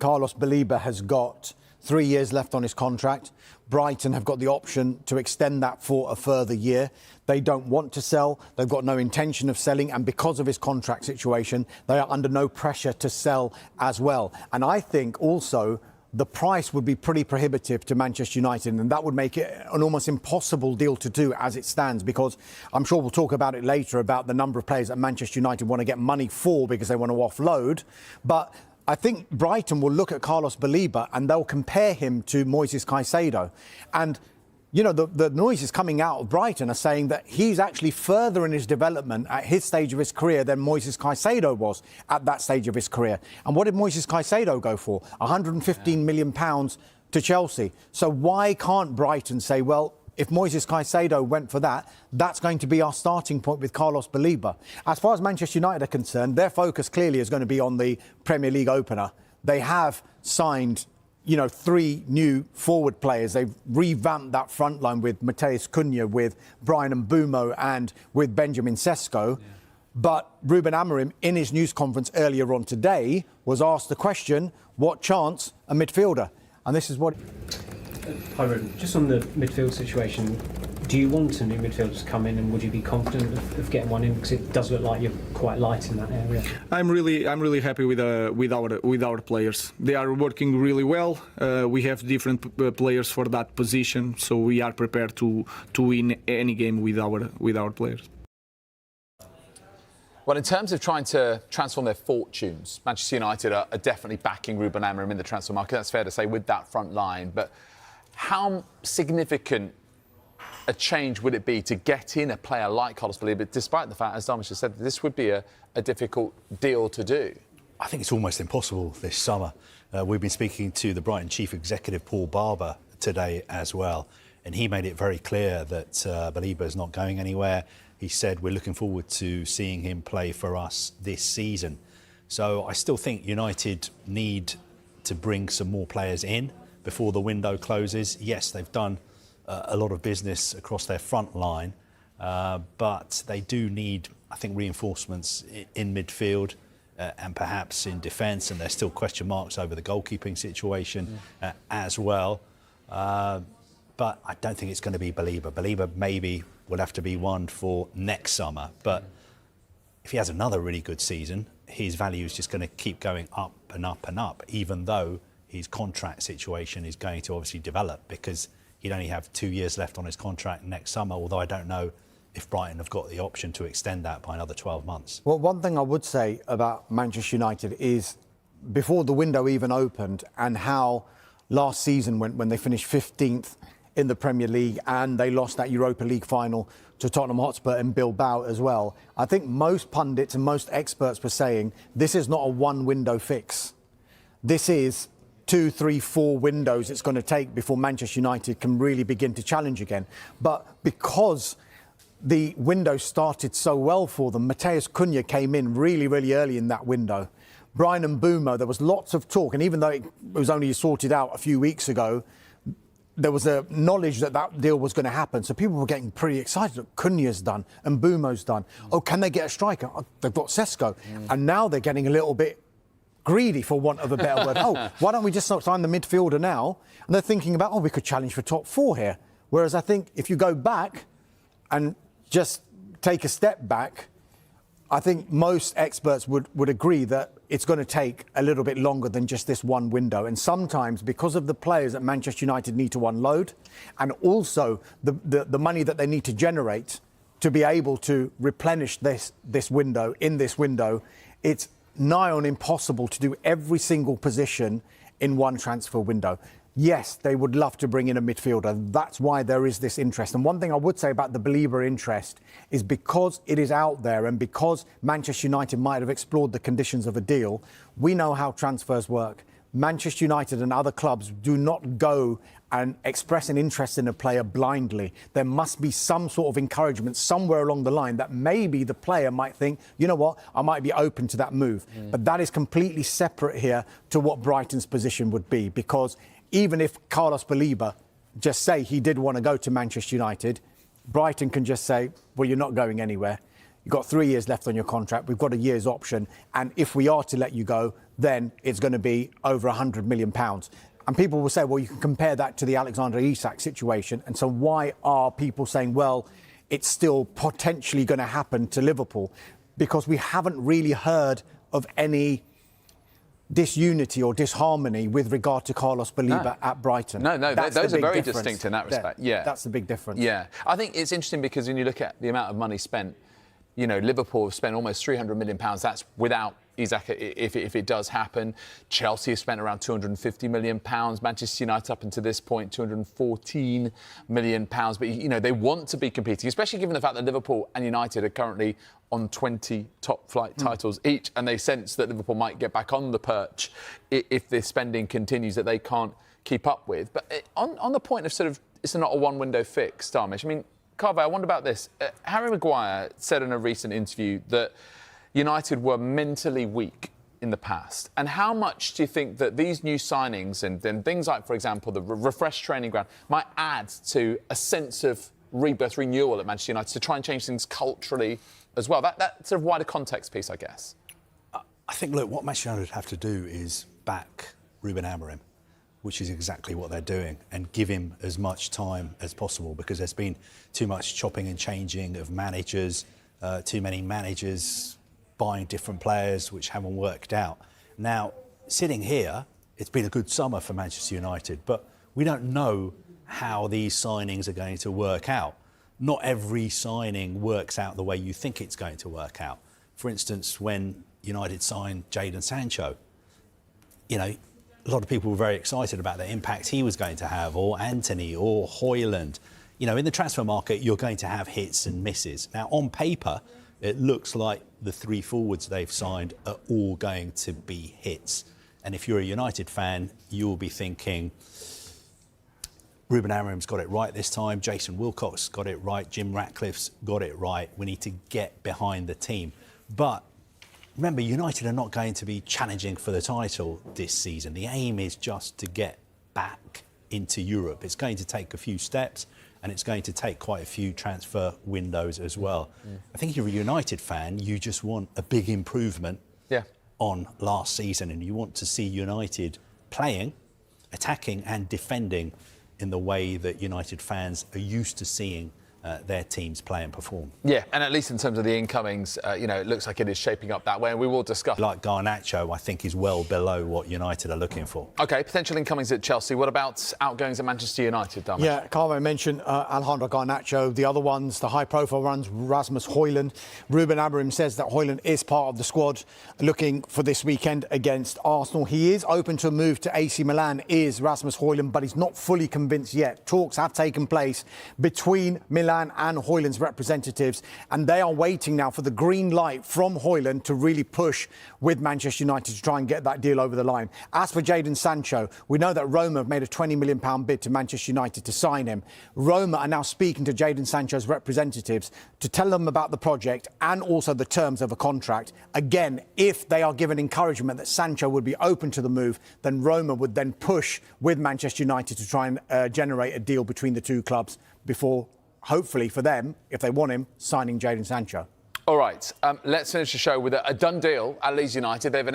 Carlos Baleba has got 3 years left on his contract. Brighton have got the option to extend that for a further year. They don't want to sell. They've got no intention of selling. And because of his contract situation, they are under no pressure to sell as well. And I think also the price would be pretty prohibitive to Manchester United, and that would make it an almost impossible deal to do as it stands, because I'm sure we'll talk about it later about the number of players that Manchester United want to get money for because they want to offload. But I think Brighton will look at Carlos Baleba and they'll compare him to Moises Caicedo. And, you know, the noises coming out of Brighton are saying that he's actually further in his development at his stage of his career than Moises Caicedo was at that stage of his career. And what did Moises Caicedo go for? £115 million to Chelsea. So why can't Brighton say, well, if Moises Caicedo went for that, that's going to be our starting point with Carlos Baleba. As far as Manchester United are concerned, their focus clearly is going to be on the Premier League opener. They have signed, you know, 3 new forward players. They've revamped that front line with Matheus Cunha, with Brian Mbeumo and with Benjamin Sesko. Yeah. But Ruben Amorim, in his news conference earlier on today, was asked the question, what chance a midfielder? And this is what... Hi Ruben, just on the midfield situation, do you want a new midfielder to come in, and would you be confident of getting one in? Because it does look like you're quite light in that area. I'm really happy with our players. They are working really well. We have different players for that position, so we are prepared to win any game with our players. Well, in terms of trying to transform their fortunes, Manchester United are definitely backing Ruben Amorim in the transfer market. That's fair to say, with that front line. But how significant a change would it be to get in a player like Carlos Baleba, despite the fact, as Dharmesh has said, this would be a difficult deal to do? I think it's almost impossible this summer. We've been speaking to the Brighton chief executive, Paul Barber, today as well, and he made it very clear that Baleba is not going anywhere. He said, we're looking forward to seeing him play for us this season. So I still think United need to bring some more players in before the window closes. Yes, they've done a lot of business across their front line, but they do need, I think, reinforcements in midfield and perhaps in defence, and there's still question marks over the goalkeeping situation as well. But I don't think it's going to be Baleba. Baleba maybe will have to be one for next summer, but if he has another really good season, his value is just going to keep going up and up and up, even though his contract situation is going to obviously develop, because he'd only have 2 years left on his contract next summer, although I don't know if Brighton have got the option to extend that by another 12 months. Well, one thing I would say about Manchester United is, before the window even opened, and how last season went when they finished 15th in the Premier League and they lost that Europa League final to Tottenham Hotspur and Bilbao as well, I think most pundits and most experts were saying this is not a one-window fix. This is 2, 3, 4 windows it's going to take before Manchester United can really begin to challenge again. But because the window started so well for them, Matheus Cunha came in really, really early in that window. Brian Mbeumo, there was lots of talk, and even though it was only sorted out a few weeks ago, there was a knowledge that that deal was going to happen. So people were getting pretty excited. Look, Cunha's done, and Mbeumo's done. Oh, can they get a striker? Oh, they've got Sesko. And now they're getting a little bit greedy, for want of a better word. Oh, why don't we just sign the midfielder now? And they're thinking about, oh, we could challenge for top 4 here. Whereas I think if you go back and just take a step back, I think most experts would agree that it's going to take a little bit longer than just this one window. And sometimes, because of the players that Manchester United need to unload, and also the money that they need to generate to be able to replenish this window, it's nigh on impossible to do every single position in one transfer window. Yes, they would love to bring in a midfielder. That's why there is this interest. And one thing I would say about the Baleba interest is, because it is out there and because Manchester United might have explored the conditions of a deal, we know how transfers work. Manchester United and other clubs do not go and express an interest in a player blindly. There must be some sort of encouragement somewhere along the line that maybe the player might think, you know what, I might be open to that move. But that is completely separate here to what Brighton's position would be, because even if Carlos Baleba just say he did want to go to Manchester United, Brighton can just say, well, you're not going anywhere. you've got 3 years left on your contract, we've got a year's option, and if we are to let you go, then it's going to be over £100 million. And people will say, well, you can compare that to the Alexander Isak situation. And so why are people saying, well, it's still potentially going to happen to Liverpool? Because we haven't really heard of any disunity or disharmony with regard to Carlos Baleba at Brighton. No, those are very distinct in that respect. Yeah, that's the big difference. Yeah, I think it's interesting because when you look at the amount of money spent, you know, Liverpool have spent almost £300 million. That's without Isak, if it does happen. Chelsea have spent around £250 million. Manchester United up until this point, £214 million. But, you know, they want to be competing, especially given the fact that Liverpool and United are currently on 20 top-flight titles each, and they sense that Liverpool might get back on the perch if this spending continues that they can't keep up with. But on the point of sort of, it's not a one-window fix, Darmish, I mean, Carver, I wonder about this. Harry Maguire said in a recent interview that United were mentally weak in the past. And how much do you think that these new signings and things like, for example, the refreshed training ground might add to a sense of rebirth, renewal at Manchester United to try and change things culturally as well? That sort of wider context piece, I guess. I think, look, what Manchester United have to do is back Ruben Amorim, which is exactly what they're doing, and give him as much time as possible, because there's been too much chopping and changing of managers, too many managers buying different players which haven't worked out. Now, sitting here, it's been a good summer for Manchester United, but we don't know how these signings are going to work out. Not every signing works out the way you think it's going to work out. For instance, when United signed Jadon Sancho, you know, a lot of people were very excited about the impact he was going to have, or Anthony, or Højlund. You know, in the transfer market, you're going to have hits and misses. Now, on paper, it looks like the three forwards they've signed are all going to be hits. And if you're a United fan, you'll be thinking, Ruben Amorim's got it right this time, Jason Wilcock's got it right, Jim Ratcliffe's got it right. We need to get behind the team. But remember, United are not going to be challenging for the title this season. The aim is just to get back into Europe. It's going to take a few steps, and it's going to take quite a few transfer windows as well. I think if you're a United fan, you just want a big improvement on last season, and you want to see United playing, attacking and defending in the way that United fans are used to seeing their teams play and perform. Yeah, and at least in terms of the incomings, you know, it looks like it is shaping up that way, and we will discuss. Like Garnacho, I think, is well below what United are looking for. OK, potential incomings at Chelsea. What about outgoings at Manchester United, Darmish? Yeah, Carlo mentioned Alejandro Garnacho. The other ones, the high-profile ones, Rasmus Højlund. Ruben Amorim says that Højlund is part of the squad looking for this weekend against Arsenal. He is open to a move to AC Milan, is Rasmus Højlund, but he's not fully convinced yet. Talks have taken place between Milan and Højlund's representatives, and they are waiting now for the green light from Højlund to really push with Manchester United to try and get that deal over the line. As for Jadon Sancho, we know that Roma have made a £20 million bid to Manchester United to sign him. Roma are now speaking to Jadon Sancho's representatives to tell them about the project and also the terms of a contract. Again, if they are given encouragement that Sancho would be open to the move, then Roma would then push with Manchester United to try and generate a deal between the two clubs before, hopefully for them, if they want him, signing Jadon Sancho. All right, let's finish the show with a done deal at Leeds United. They've